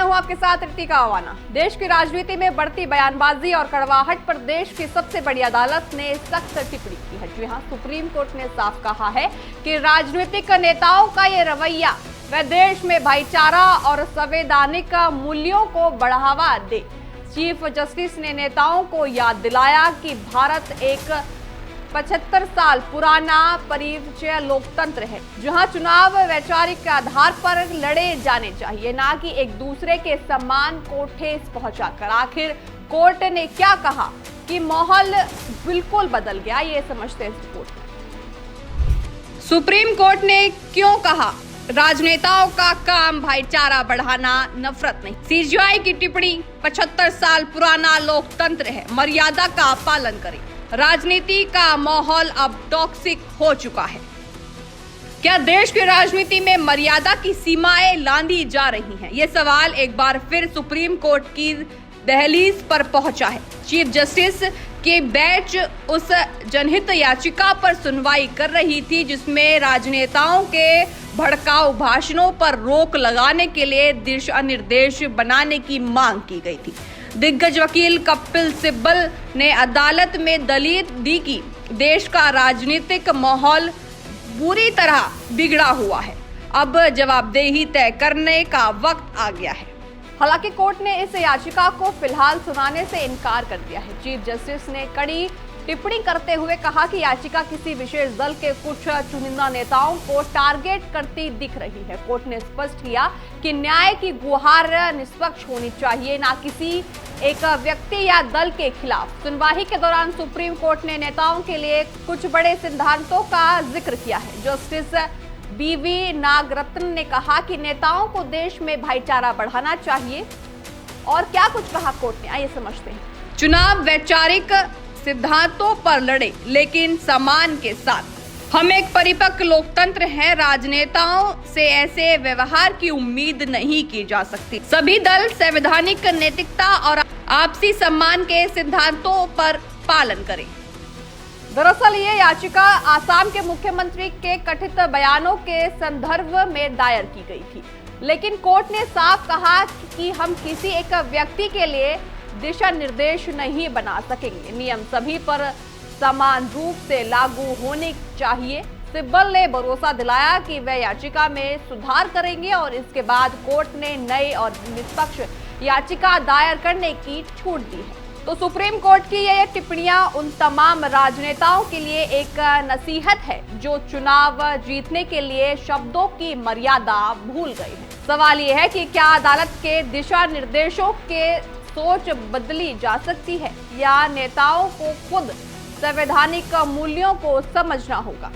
हूं आपके साथ रितिका अवाना। देश की राजनीति में बढ़ती बयानबाजी और कड़वाहट पर देश की सबसे बड़ी अदालत ने सख्त टिप्पणी की है। जी हां, सुप्रीम कोर्ट ने साफ कहा है कि राजनीतिक नेताओं का ये रवैया वह देश में भाईचारा और संवैधानिक मूल्यों को बढ़ावा दे। चीफ जस्टिस ने नेताओं को याद दिलाया कि भारत एक 75 साल पुराना परिचय लोकतंत्र है, जहां चुनाव वैचारिक के आधार पर लड़े जाने चाहिए, ना कि एक दूसरे के सम्मान को ठेस पहुंचाकर। आखिर कोर्ट ने क्या कहा कि माहौल बिल्कुल बदल गया, ये समझते हैं इस रिपोर्ट में। सुप्रीम कोर्ट ने क्यों कहा राजनेताओं का काम भाईचारा बढ़ाना, नफरत नहीं। सीजीआई की टिप्पणी 75 साल पुराना लोकतंत्र है, मर्यादा का पालन करें। राजनीति का माहौल अब टॉक्सिक हो चुका है। क्या देश की राजनीति में मर्यादा की सीमाएं लांघी जा रही हैं? ये सवाल एक बार फिर सुप्रीम कोर्ट की दहलीज पर पहुंचा है। चीफ जस्टिस की बेंच उस जनहित याचिका पर सुनवाई कर रही थी जिसमें राजनेताओं के भड़काऊ भाषणों पर रोक लगाने के लिए दिशा निर्देश बनाने की मांग की गई थी। दिग्गज वकील कपिल सिब्बल ने अदालत में दलील दी कि देश का राजनीतिक माहौल बुरी तरह बिगड़ा हुआ है, अब जवाबदेही तय करने का वक्त आ गया है। हालांकि कोर्ट ने इस याचिका को फिलहाल सुनाने से इनकार कर दिया है। चीफ जस्टिस ने कड़ी टिप्पणी करते हुए कहा कि याचिका किसी विशेष दल के कुछ चुनिंदा नेताओं को टारगेट करती दिख रही है। कोर्ट ने स्पष्ट किया कि न्याय की गुहार निष्पक्ष होनी चाहिए, ना किसी एक व्यक्ति या दल के खिलाफ। सुनवाई के दौरान सुप्रीम कोर्ट ने नेताओं के लिए कुछ बड़े सिद्धांतों का जिक्र किया है। जस्टिस बीवी नागरत्न ने कहा कि नेताओं को देश में भाईचारा बढ़ाना चाहिए। और क्या कुछ कहा कोर्ट ने, आइए समझते हैं। चुनाव वैचारिक सिद्धांतों पर लड़े, लेकिन सम्मान के साथ। हम एक परिपक्व लोकतंत्र हैं, राजनेताओं से ऐसे व्यवहार की उम्मीद नहीं की जा सकती। सभी दल संवैधानिक नैतिकता और आपसी सम्मान के सिद्धांतों पर पालन करें। दरअसल ये याचिका आसाम के मुख्यमंत्री के कथित बयानों के संदर्भ में दायर की गई थी, लेकिन कोर्ट ने साफ कहा कि हम किसी एक व्यक्ति के लिए दिशा निर्देश नहीं बना सकेंगे। नियम सभी पर समान रूप से लागू होने चाहिए। सिब्बल ने भरोसा दिलाया कि वे याचिका में सुधार करेंगे और इसके बाद कोर्ट ने नई और निष्पक्ष याचिका दायर करने की छूट दी है। तो सुप्रीम कोर्ट की ये टिप्पणियां उन तमाम राजनेताओं के लिए एक नसीहत है जो चुनाव जीतने के लिए शब्दों की मर्यादा भूल गए हैं। सवाल ये है कि क्या अदालत के दिशा निर्देशों के सोच बदली जा सकती है या नेताओं को खुद संवैधानिक मूल्यों को समझना होगा।